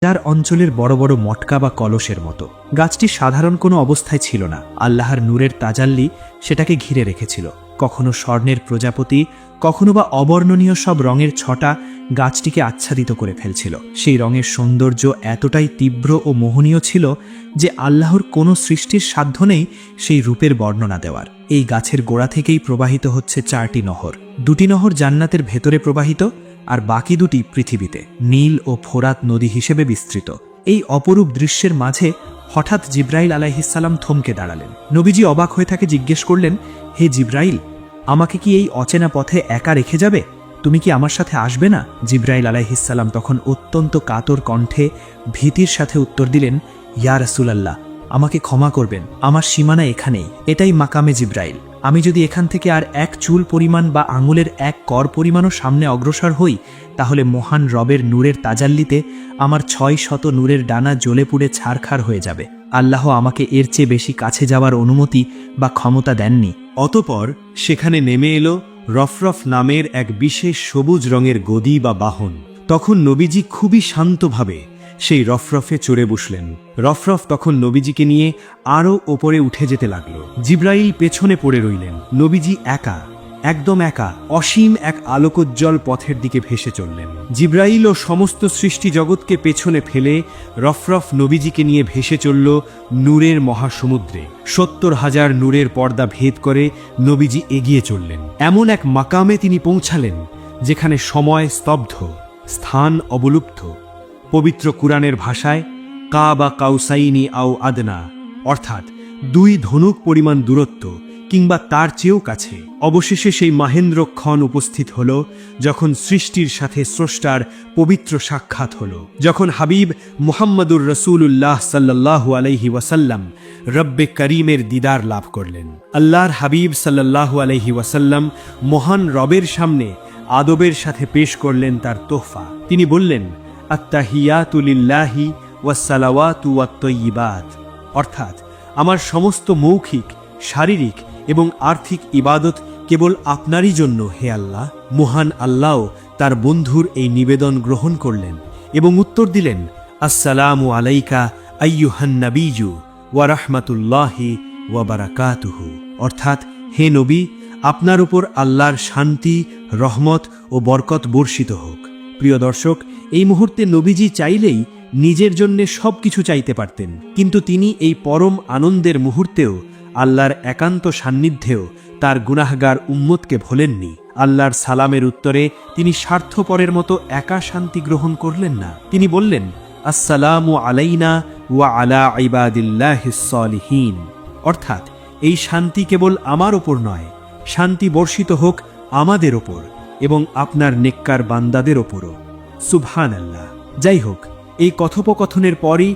যার অঞ্চলের বড় বড় মটকা বা কলসের মতো। গাছটি সাধারণ কোনো অবস্থায় ছিল না, আল্লাহর নূরের তাজাল্লি সেটাকে ঘিরে রেখেছিল। কখনো স্বর্ণের প্রজাপতি, কখনো বা অবর্ণনীয় সব রঙের ছটা গাছটিকে আচ্ছাদিত করে ফেলছিল। সেই রঙের সৌন্দর্য এতটাই তীব্র ও মোহনীয় ছিল যে আল্লাহর কোনো সৃষ্টির সাধ্য নেই সেই রূপের বর্ণনা দেওয়ার। এই গাছের গোড়া থেকেই প্রবাহিত হচ্ছে 4টি নহর। 2টি নহর জান্নাতের ভেতরে প্রবাহিত, আর বাকি 2টি পৃথিবীতে, নীল ও ফোরাত নদী হিসেবে বিস্তৃত। এই অপরূপ দৃশ্যের মাঝে হঠাৎ জিব্রাইল আলাইহিসসালাম থমকে দাঁড়ালেন। নবীজি অবাক হয়ে তাকে জিজ্ঞেস করলেন, হে জিব্রাইল, আমাকে কি এই অচেনা পথে একা রেখে যাবে? তুমি কি আমার সাথে আসবে না? জিব্রাইল আলাইহিসসালাম তখন অত্যন্ত কাতর কণ্ঠে ভীতির সাথে উত্তর দিলেন, ইয়া রাসূলুল্লাহ, আমাকে ক্ষমা করবেন, আমার সীমানা এখানেই, এটাই মাকামে জিব্রাইল। আমি যদি এখান থেকে আর 1 চুল পরিমাণ বা আঙুলের 1 কর পরিমাণও সামনে অগ্রসর হই, তাহলে মহান রবের নূরের তাজাল্লিতে আমার 600 নূরের ডানা জ্বলে পুড়ে ছারখার হয়ে যাবে। আল্লাহ আমাকে এর চেয়ে বেশি কাছে যাওয়ার অনুমতি বা ক্ষমতা দেননি। অতপর সেখানে নেমে এলো রফরফ নামের এক বিশেষ সবুজ রঙের গদি বা বাহন। তখন নবীজি খুবই শান্তভাবে সেই রফরফে চড়ে বসলেন। রফরফ তখন নবীজিকে নিয়ে আরও ওপরে উঠে যেতে লাগল। জিব্রাইল পেছনে পড়ে রইলেন। নবীজি একা, একদম একা, অসীম এক আলোকোজ্জ্বল পথের দিকে ভেসে চললেন। জিব্রাইল ও সমস্ত সৃষ্টি জগৎকে পেছনে ফেলে রফরফ নবীজিকে নিয়ে ভেসে চলল নূরের মহাসমুদ্রে। 70,000 নূরের পর্দা ভেদ করে নবীজি এগিয়ে চললেন। এমন এক মাকামে তিনি পৌঁছালেন যেখানে সময় স্তব্ধ, স্থান অবলুপ্ত। পবিত্র কুরআনের ভাষায় কাবা কাউসাইনি আও আদনা, অর্থাৎ 2 ধনুক পরিমাণ দূরত্ব কিংবা তার চেয়েও কাছে। অবশেষে সেই মাহেন্দ্রক্ষণ উপস্থিত হল যখন সৃষ্টির সাথে স্রষ্টার পবিত্র সাক্ষাৎ হল, যখন হাবিব মুহাম্মদুর রাসূলুল্লাহ সাল্লাল্লাহু আলাইহি ওয়াসাল্লাম রব্বে করিমের দিদার লাভ করলেন। আল্লাহর হাবিব সাল্লাল্লাহু আলাইহি ওয়াসাল্লাম মহান রবের সামনে আদবের সাথে পেশ করলেন তার তোহফা। তিনি বললেন, আত্তাহিয়াতু লিল্লাহি ওয়াসসালাওয়াতু ওয়াত-তাইয়্যিবাত, অর্থাৎ আমার সমস্ত মৌখিক, শারীরিক এবং আর্থিক ইবাদত কেবল আপনারই জন্য হে আল্লাহ। মহান আল্লাহ তার বন্ধুর এই নিবেদন গ্রহণ করলেন এবং উত্তর দিলেন, আসসালামু আলাইকা আইয়ুহান নাবিয়্যু ওয়া রাহমাতুল্লাহি ওয়া বারাকাতুহু, অর্থাৎ হে নবী, আপনার উপর আল্লাহর শান্তি, রহমত ও বরকত বর্ষিত হোক। প্রিয় দর্শক, এই মুহূর্তে নবীজি চাইলেই নিজের জন্যে সবকিছু চাইতে পারতেন, কিন্তু তিনি এই পরম আনন্দের মুহূর্তেও আল্লাহর একান্ত সান্নিধ্যেও তার গুনাহগার উম্মতকে ভোলেননি। আল্লাহর সালামের উত্তরে তিনি স্বার্থপরের মতো একা শান্তি গ্রহণ করলেন না। তিনি বললেন, আসসালামু আলাইনা ওয়া আলা ইবাদিল্লাহিস সালিহিন, অর্থাৎ এই শান্তি কেবল আমার ওপর নয়, শান্তি বর্ষিত হোক আমাদের ওপর এবং আপনার নেককার বান্দাদের ওপরও। সুবহানাল্লাহ। যাই হোক, এই কথোপকথনের পরই